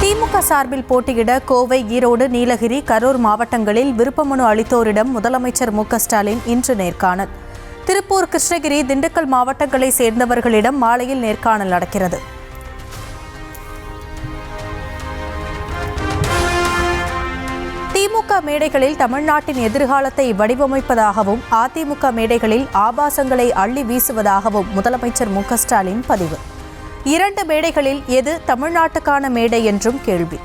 திமுக சார்பில் போட்டியிட கோவை, ஈரோடு, நீலகிரி, கரூர் மாவட்டங்களில் விருப்பமனு அளித்தோரிடம் முதலமைச்சர் மு.க.ஸ்டாலின் இன்று நேர்காணல். திருப்பூர், கிருஷ்ணகிரி, திண்டுக்கல் மாவட்டங்களை சேர்ந்தவர்களிடம் மாலையில் நேர்காணல் நடக்கிறது. திமுக மேடைகளில் தமிழ்நாட்டின் எதிர்காலத்தை வடிவமைப்பதாகவும் அதிமுக மேடைகளில் ஆபாசங்களை அள்ளி வீசுவதாகவும் முதலமைச்சர் மு.க.ஸ்டாலின் பதிவு. 2 மேடைகளில் எது தமிழ்நாட்டுக்கான மேடை என்றும் கேள்வி.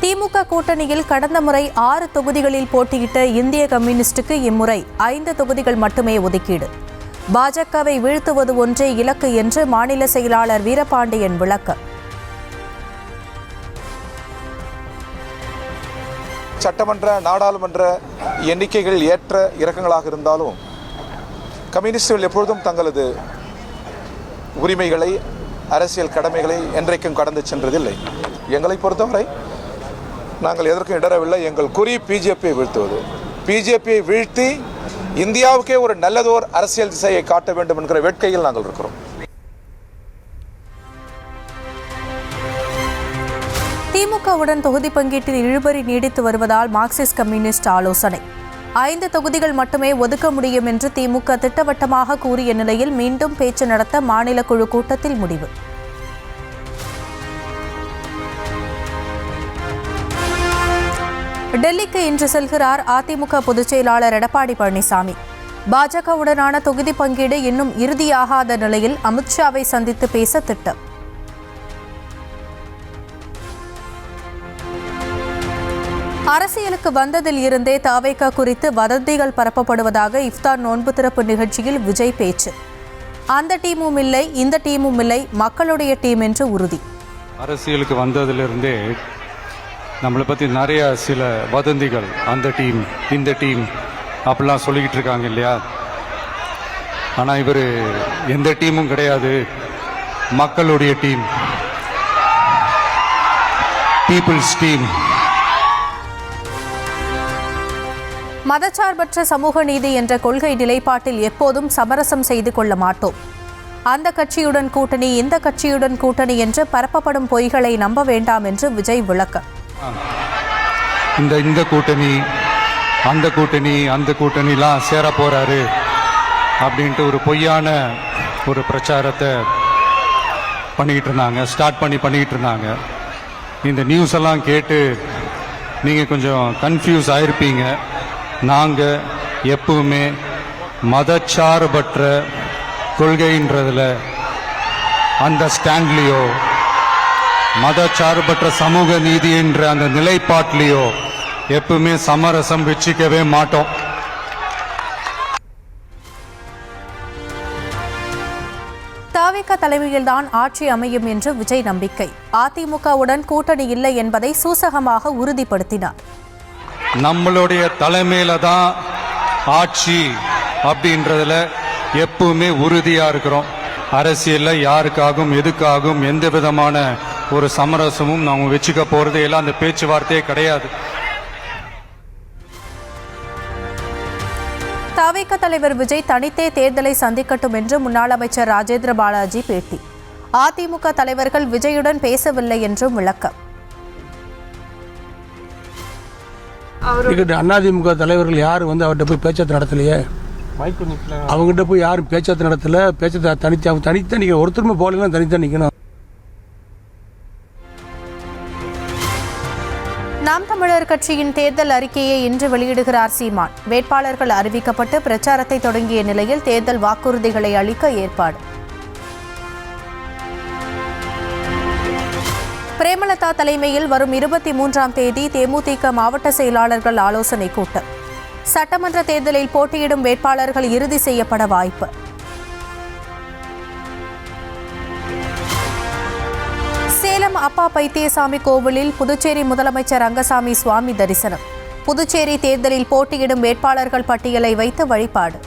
திமுக கூட்டணியில் கடந்த முறை 6 தொகுதிகளில் போட்டியிட்ட இந்திய கம்யூனிஸ்டுக்கு இம்முறை 5 தொகுதிகள் மட்டுமே ஒதுக்கீடு. பாஜகவை வீழ்த்துவது ஒன்றே இலக்கு என்று மாநில செயலாளர் வீரபாண்டியன் விளக்கம். சட்டமன்ற, நாடாளுமன்ற எண்ணிக்கைகள் ஏற்ற இறக்கங்களாக இருந்தாலும் கம்யூனிஸ்டுகள் எப்பொழுதும் தங்களது உரிமைகளை, அரசியல் கடமைகளை என்றைக்கும் கடந்து சென்றதில்லை. எங்களை பொறுத்தவரை நாங்கள் எதற்கும் இடரவில்லை. எங்கள் குறி பிஜேபியை வீழ்த்துவது. பிஜேபியை வீழ்த்தி இந்தியாவுக்கே ஒரு நல்லதோர் அரசியல் திசையை காட்ட வேண்டும் என்கிற வேட்கையில் நாங்கள் இருக்கிறோம். திமுகவுடன் தொகுதி பங்கீட்டில் இழுபறி நீடித்து வருவதால் மார்க்சிஸ்ட் கம்யூனிஸ்ட் ஆலோசனை. 5 தொகுதிகள் மட்டுமே ஒதுக்க முடியும் என்று திமுக திட்டவட்டமாக கூறிய நிலையில் மீண்டும் பேச்சு நடத்த மாநில குழு கூட்டத்தில் முடிவு. டெல்லிக்கு இன்று செல்கிறார் அதிமுக பொதுச் செயலாளர் எடப்பாடி பழனிசாமி. பாஜகவுடனான தொகுதி பங்கீடு இன்னும் இறுதியாகாத நிலையில் அமித்ஷாவை சந்தித்து பேச திட்டம். அரசியலுக்கு வந்ததில் இருந்தே தவேக குறித்து வதந்திகள் பரப்பப்படுவதாக இஃப்தார் நோன்பு திறப்பு நிகழ்ச்சியில் விஜய் பேச்சு. அந்த டீமும் இல்லை, இந்த டீமும் இல்லை, மக்களுடைய டீம் என்று உறுதி. அரசியலுக்கு வந்ததிலிருந்தே நம்மளை பற்றி நிறைய சில வதந்திகள், அந்த டீம், இந்த டீம் அப்படிலாம் சொல்லிக்கிட்டு இருக்காங்க இல்லையா. ஆனால் இவர் எந்த டீமும் கிடையாது, மக்களுடைய டீம், பீப்புள்ஸ் டீம். மதச்சார்பற்ற சமூக நீதி என்ற கொள்கை நிலைப்பாட்டில் எப்போதும் சமரசம் செய்து கொள்ள மாட்டோம். அந்த கட்சியுடன் கூட்டணி, இந்த கட்சியுடன் கூட்டணி என்று பரப்பப்படும் பொய்களை நம்ப வேண்டாம் என்று விஜய் விளக்கம். இந்த கூட்டணி, அந்த கூட்டணி, அந்த கூட்டணிலாம் சேர போறாரு அப்படின்ட்டு ஒரு பொய்யான ஒரு பிரச்சாரத்தை பண்ணிக்கிட்டு இருந்தாங்க. இந்த நியூஸ் எல்லாம் கேட்டு நீங்கள் கொஞ்சம் கன்ஃபியூஸ் ஆயிருப்பீங்க. நாங்கள் எப்பவுமே மதச்சார்பற்ற கொள்கைன்றதில், அந்த ஸ்டாண்ட்லேயோ, மதச்சார்பற்ற சமூக நீதி என்ற அந்த நிலைப்பாட்டிலேயோ எப்பவுமே சமரசம் வச்சிக்கவே மாட்டோம். தவேக தலைமையில்தான் ஆட்சி அமையும் என்று விஜய் நம்பிக்கை. அதிமுகவுடன் கூட்டணி இல்லை என்பதை சூசகமாக உறுதிப்படுத்தினார். நம்மளுடைய தலைமையில தான் ஆட்சி அப்படின்றதுல எப்பவுமே உறுதியா இருக்கிறோம். அரசியல்ல யாருக்காகவும் எதுக்காகவும் எந்த விதமான ஒரு சமரசமும் நாம வச்சுக்க போறதே இல்லை. அந்த பேச்சுவார்த்தையே கிடையாது. தவேக தலைவர் விஜய் தனித்தே தேர்தலை சந்திக்கட்டும் என்று முன்னாள் அமைச்சர் ராஜேந்திர பாலாஜி பேட்டி. அதிமுக தலைவர்கள் விஜயுடன் பேசவில்லை என்றும் விளக்கம். அதிமுக தலைவர்கள் யாரும் அவர்கிட்ட போய் பேச்சத்தை நடத்தலையே. அவங்ககிட்ட போய் யாரும் பேச்சத்தை நடத்தல. பேச்சத்தை தனித்தான் நிற்கணும். ஒருத்தருமே போகலாம், தனித்தான் நிற்கணும். நாம் தமிழர் கட்சியின் தேர்தல் அறிக்கையை இன்று வெளியிடுகிறார் சீமான். வேட்பாளர்கள் அறிவிக்கப்பட்டு பிரச்சாரத்தை தொடங்கிய நிலையில் தேர்தல் வாக்குறுதிகளை அளிக்க ஏற்பாடு. பிரேமலதா தலைமையில் வரும் 23ஆம் தேதி தேமுதிக மாவட்ட செயலாளர்கள் ஆலோசனை கூட்டம். சட்டமன்ற தேர்தலில் போட்டியிடும் வேட்பாளர்கள் இறுதி செய்யப்பட வாய்ப்பு. சேலம் அப்பா பைத்தியசாமி கோவிலில் புதுச்சேரி முதலமைச்சர் ரங்கசாமி சுவாமி தரிசனம். புதுச்சேரி தேர்தலில் போட்டியிடும் வேட்பாளர்கள் பட்டியலை வைத்து வழிபாடு.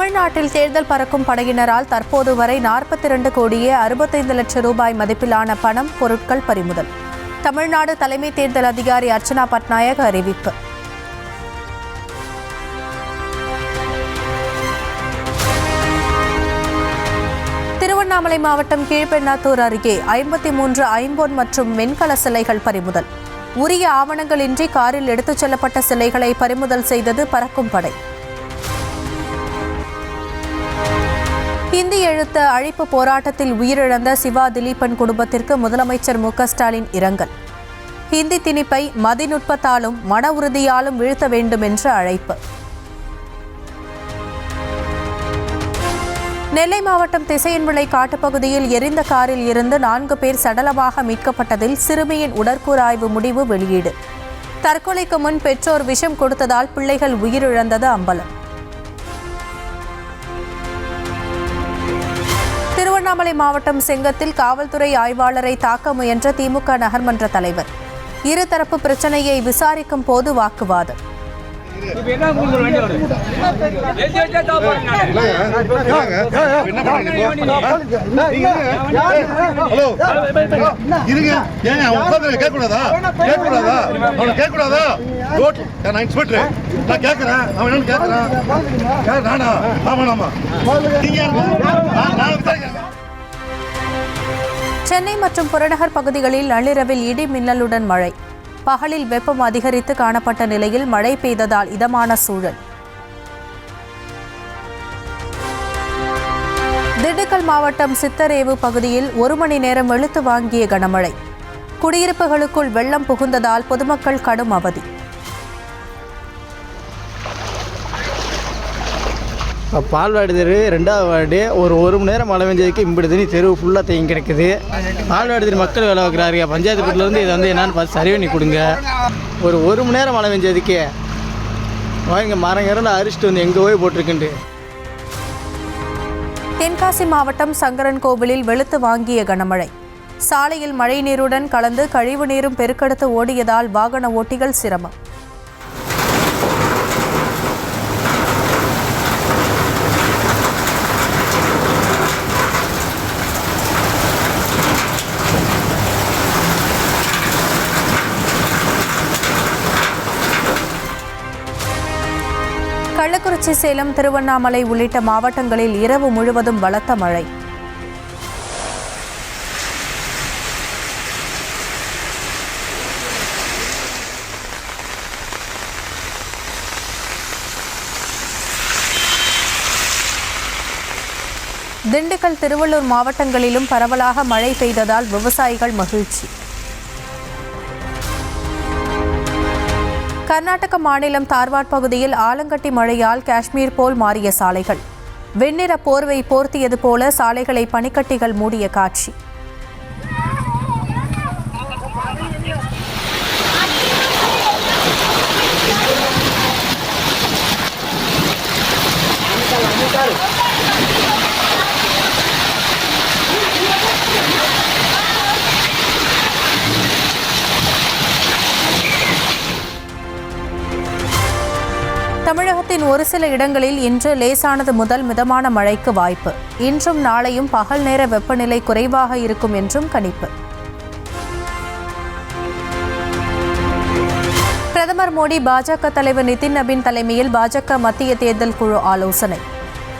தமிழ்நாட்டில் தேர்தல் பறக்கும் படையினரால் தற்போது வரை 42 கோடியே 65 லட்சம் ரூபாய் மதிப்பிலான பணம், பொருட்கள் பறிமுதல். தமிழ்நாடு தலைமை தேர்தல் அதிகாரி அர்ச்சனா பட்நாயக் அறிவிப்பு. திருவண்ணாமலை மாவட்டம் கீழ்பெண்ணாத்தூர் அருகே 53 ஐம்பொன் மற்றும் வெண்கல சிலைகள் பறிமுதல். உரிய ஆவணங்களின்றி காரில் எடுத்துச் செல்லப்பட்ட சிலைகளை பறிமுதல் செய்தது பறக்கும் படை. ஹிந்தி எழுத்து அழிப்பு போராட்டத்தில் உயிரிழந்த சிவா திலீபன் குடும்பத்திற்கு முதலமைச்சர் மு.க. ஸ்டாலின் இரங்கல். ஹிந்தி திணிப்பை மதிநுட்பத்தாலும் மன உறுதியாலும் வீழ்த்த வேண்டும் என்று அழைப்பு. நெல்லை மாவட்டம் திசையன்விளை காட்டுப்பகுதியில் எரிந்த காரில் இருந்து 4 பேர் சடலமாக மீட்கப்பட்டதில் சிறுமியின் உடற்கூறாய்வு முடிவு வெளியீடு. தற்கொலைக்கு முன் பெற்றோர் விஷம் கொடுத்ததால் பிள்ளைகள் உயிரிழந்தது அம்பலம். திருவண்ணாமலை மாவட்டம் செங்கத்தில் காவல்துறை ஆய்வாளரை தாக்க முயன்ற திமுக நகர்மன்ற தலைவர். இருதரப்பு பிரச்சனையை விசாரிக்கும் போது வாக்குவாதம். சென்னை மற்றும் புறநகர் பகுதிகளில் நள்ளிரவில் இடி மின்னலுடன் மழை. பகலில் வெப்பம் அதிகரித்து காணப்பட்ட நிலையில் மழை பெய்ததால் இதமான சூழல். திண்டுக்கல் மாவட்டம் சித்தரேவு பகுதியில் 1 மணி நேரம் வெளுத்து வாங்கிய கனமழை. குடியிருப்புகளுக்குள் வெள்ளம் புகுந்ததால் பொதுமக்கள் கடும் அவதி. பால்வாடி தெரு 2வது வார்டு ஒரு மணி நேரம் மழை பெஞ்சதுக்கு இப்படி தண்ணி தெருவு ஃபுல்லாக தேங்கி கிடக்குது. பால்வாடி தெரு மக்கள் வேலை வைக்கிறாரு. பஞ்சாயத்து வீட்டிலேருந்து இதை என்னன்னு பார்த்து சரி பண்ணி கொடுங்க. ஒரு மணி நேரம் மழை பெஞ்சதுக்கு இங்கே மரங்கரல அரிச்சிட்டு வந்து எங்கே போய் போட்டிருக்குண்டு. தென்காசி மாவட்டம் சங்கரன் கோவிலில் வெளுத்து வாங்கிய கனமழை. சாலையில் மழை நீருடன் கலந்து கழிவு நீரும் பெருக்கெடுத்து ஓடியதால் வாகன ஓட்டிகள் சிரமம். கள்ளக்குறிச்சி, சேலம், திருவண்ணாமலை உள்ளிட்ட மாவட்டங்களில் இரவு முழுவதும் பலத்த மழை. திண்டுக்கல், திருவள்ளூர் மாவட்டங்களிலும் பரவலாக மழை பெய்ததால் விவசாயிகள் மகிழ்ச்சி. கர்நாடக மாநிலம் தார்வாட் பகுதியில் ஆலங்கட்டி மழையால் காஷ்மீர் போல் மாறிய சாலைகள். வெண்ணிற போர்வை போர்த்தியது போல சாலைகளை பனிக்கட்டிகள் மூடிய காட்சி. தமிழகத்தின் ஒரு சில இடங்களில் இன்று லேசானது முதல் மிதமான மழைக்கு வாய்ப்பு. இன்றும் நாளையும் பகல் நேர வெப்பநிலை குறைவாக இருக்கும் என்றும் கணிப்பு. பிரதமர் மோடி பாஜக தலைவர் நிதின் நபீன் தலைமையில் பாஜக மத்திய தேர்தல் குழு ஆலோசனை.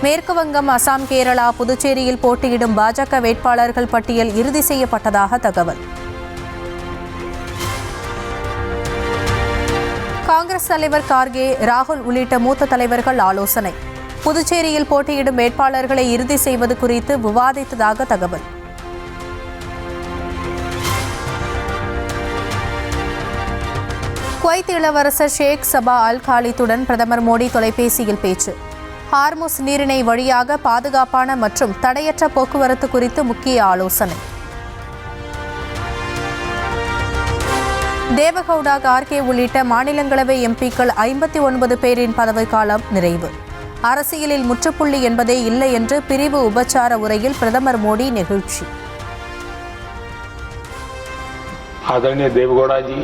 மேற்கு வங்கம், அசாம், கேரளா, புதுச்சேரியில் போட்டியிடும் பாஜக வேட்பாளர்கள் பட்டியல் இறுதி செய்யப்பட்டதாக தகவல். காங்கிரஸ் தலைவர் கார்கே, ராகுல் உள்ளிட்ட மூத்த தலைவர்கள் ஆலோசனை. புதுச்சேரியில் போட்டியிடும் வேட்பாளர்களை இறுதி செய்வது குறித்து விவாதித்ததாக தகவல். குவைத் இளவரசர் ஷேக் சபா அல் காலித்துடன் பிரதமர் மோடி தொலைபேசியில் பேச்சு. ஹார்முஸ் நீரிணை வழியாக பாதுகாப்பான மற்றும் தடையற்ற போக்குவரத்து குறித்து முக்கிய ஆலோசனை. தேவகவுடா, கார்கே உள்ளிட்ட மாநிலங்களவை எம்பிக்கள் 59 பேரின் பதவிக்காலம் நிறைவு. அரசியலில் முற்றுப்புள்ளி என்பதே இல்லை என்று பிரிவு உபச்சார உரையில் பிரதமர் மோடி நெகிழ்ச்சி. आदरणीय देवगौड़ा जी,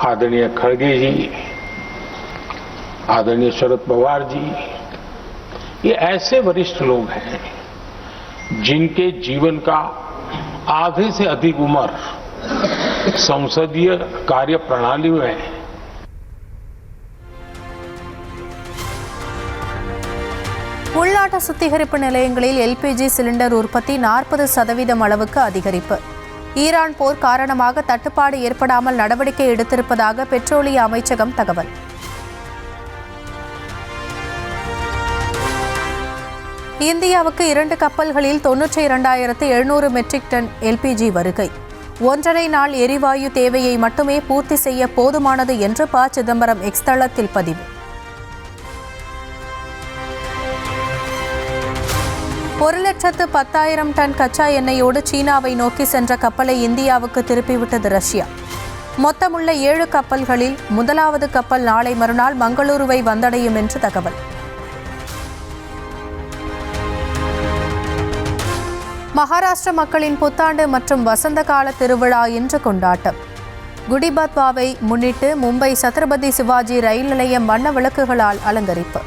आदरणीय खड़गे जी, आदरणीय शरद पवार जी, ये ऐसे वरिष्ठ लोग हैं जिनके जीवन का आधे से अधिक उम्र संसदीय कार्य प्रणाली में உள்நாட்டு சுத்திகரிப்பு நிலையங்களில் எல்பிஜி சிலிண்டர் உற்பத்தி 40% அளவுக்கு அதிகரிப்பு. ஈரான் போர் காரணமாக தட்டுப்பாடு ஏற்படாமல் நடவடிக்கை எடுத்திருப்பதாக பெட்ரோலிய அமைச்சகம் தகவல். இந்தியாவுக்கு 2 கப்பல்களில் 92,700 மெட்ரிக் டன் எல்பிஜி வருகை. 1.5 நாள் எரிவாயு தேவையை மட்டுமே பூர்த்தி செய்ய போதுமானது என்று ப. சிதம்பரம் எக்ஸ் தளத்தில் பதிவு. 1,10,000 டன் கச்சா எண்ணெயோடு சீனாவை நோக்கி சென்ற கப்பலை இந்தியாவுக்கு திருப்பிவிட்டது ரஷ்யா. மொத்தமுள்ள 7 கப்பல்களில் முதலாவது கப்பல் நாளை மறுநாள் மங்களூருவை வந்தடையும் என்று தகவல். மகாராஷ்டிர மக்களின் புத்தாண்டு மற்றும் வசந்த கால திருவிழா இன்று கொண்டாட்டம். குடிபத்வாவை முன்னிட்டு மும்பை சத்ரபதி சிவாஜி ரயில் நிலையம் வண்ண விளக்குகளால் அலங்கரிப்பு.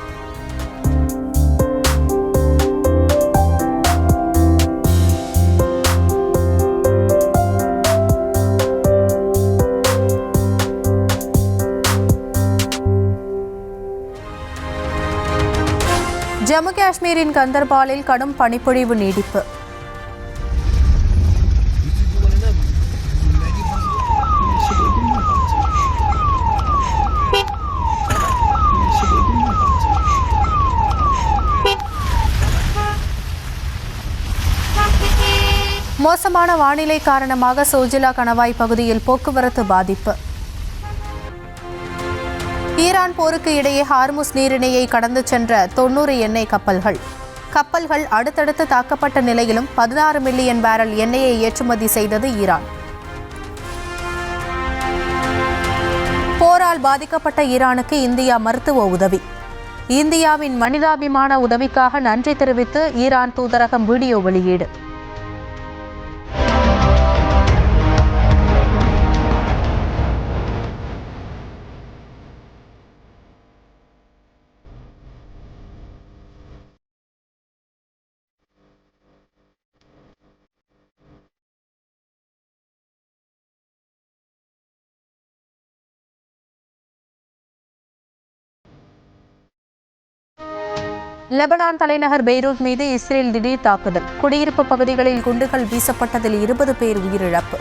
ஜம்மு காஷ்மீரின் கந்தர்பாலில் கடும் பனிப்பொழிவு நீடிப்பு. மோசமான வானிலை காரணமாக சோஜிலா கணவாய் பகுதியில் போக்குவரத்து பாதிப்பு. ஈரான் போருக்கு இடையே ஹார்முஸ் நீரிணையை கடந்து சென்ற 90 எண்ணெய் கப்பல்கள் அடுத்தடுத்து தாக்கப்பட்ட நிலையிலும் 16 மில்லியன் பேரல் எண்ணெயை ஏற்றுமதி செய்தது ஈரான். போரால் பாதிக்கப்பட்ட ஈரானுக்கு இந்தியா மருத்துவ உதவி. இந்தியாவின் மனிதாபிமான உதவிக்காக நன்றி தெரிவித்து ஈரான் தூதரகம் வீடியோ வெளியீடு. லெபனான் தலைநகர் பெய்ரூட் மீது இஸ்ரேல் திடீர் தாக்குதல். குடியிருப்பு பகுதிகளில் குண்டுகள் வீசப்பட்டதில் 20 பேர் உயிரிழப்பு.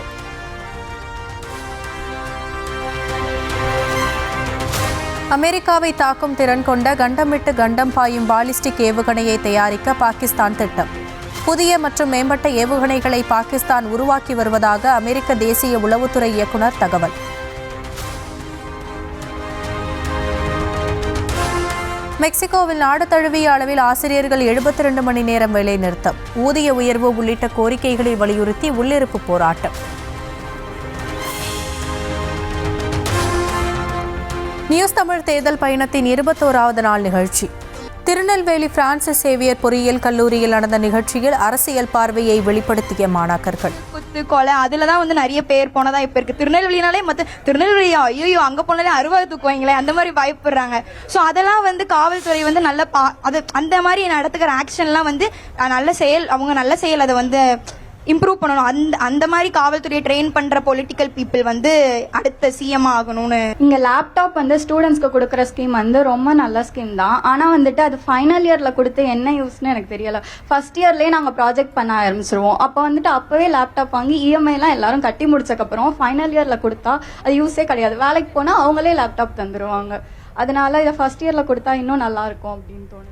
அமெரிக்காவை தாக்கும் திறன் கொண்ட கண்டமிட்டு கண்டம் பாயும் பாலிஸ்டிக் ஏவுகணையை தயாரிக்க பாகிஸ்தான் திட்டம். புதிய மற்றும் மேம்பட்ட ஏவுகணைகளை பாகிஸ்தான் உருவாக்கி வருவதாக அமெரிக்க தேசிய உளவுத்துறை இயக்குநர் தகவல். மெக்சிகோவில் நாடு தழுவிய அளவில் ஆசிரியர்கள் 72 மணி நேரம் வேலைநிறுத்தம். ஊதிய உயர்வு உள்ளிட்ட கோரிக்கைகளை வலியுறுத்தி உள்ளிருப்பு போராட்டம். நியூஸ் தமிழ் தேர்தல் பயணத்தின் 21வது நாள் நிகழ்ச்சி. திருநெல்வேலி பிரான்சிஸ் சேவியர் பொறியியல் கல்லூரியில் நடந்த நிகழ்ச்சியில் அரசியல் பார்வையை வெளிப்படுத்திய மாணாக்கர்கள். குத்து கொலை அதுல தான் வந்து நிறைய பேர் போனதா இப்ப இருக்கு. திருநெல்வேலினாலே திருநெல்வேலி ஐயோ அங்க போனாலே அறுவாது தூக்குவாங்களே அந்த மாதிரி பயப்படுறாங்க. ஸோ அதெல்லாம் வந்து காவல்துறை வந்து நல்ல அது அந்த மாதிரி நடத்துக்கிற ஆக்ஷன்லாம் வந்து நல்ல செயல் அதை வந்து இம்ப்ரூவ் பண்ணணும். அந்த மாதிரி காவல்துறையை ட்ரெயின் பண்ற பொலிட்டிக்கல் பீப்புள் வந்து அடுத்த சிஎம் ஆகணும்னு. இங்க லேப்டாப் வந்து ஸ்டூடெண்ட்ஸ்க்கு கொடுக்குற ஸ்கீம் வந்து ரொம்ப நல்ல ஸ்கீம் தான். ஆனா வந்துட்டு அது ஃபைனல் இயர்ல கொடுத்து என்ன யூஸ்னு எனக்கு தெரியல. ஃபர்ஸ்ட் இயர்லயே நாங்க ப்ராஜெக்ட் பண்ண ஆரம்பிச்சிருவோம். அப்போ வந்துட்டு அப்பவே லேப்டாப் வாங்கி இஎம்ஐ எல்லாம் எல்லாரும் கட்டி முடிச்சக்கப்புறம் ஃபைனல் இயர்ல கொடுத்தா அது யூஸே கிடையாது. வேலைக்கு போனா அவங்களே லேப்டாப் தந்துருவாங்க. அதனால இதை ஃபர்ஸ்ட் இயர்ல கொடுத்தா இன்னும் நல்லா இருக்கும் அப்படின்னு தோணுது.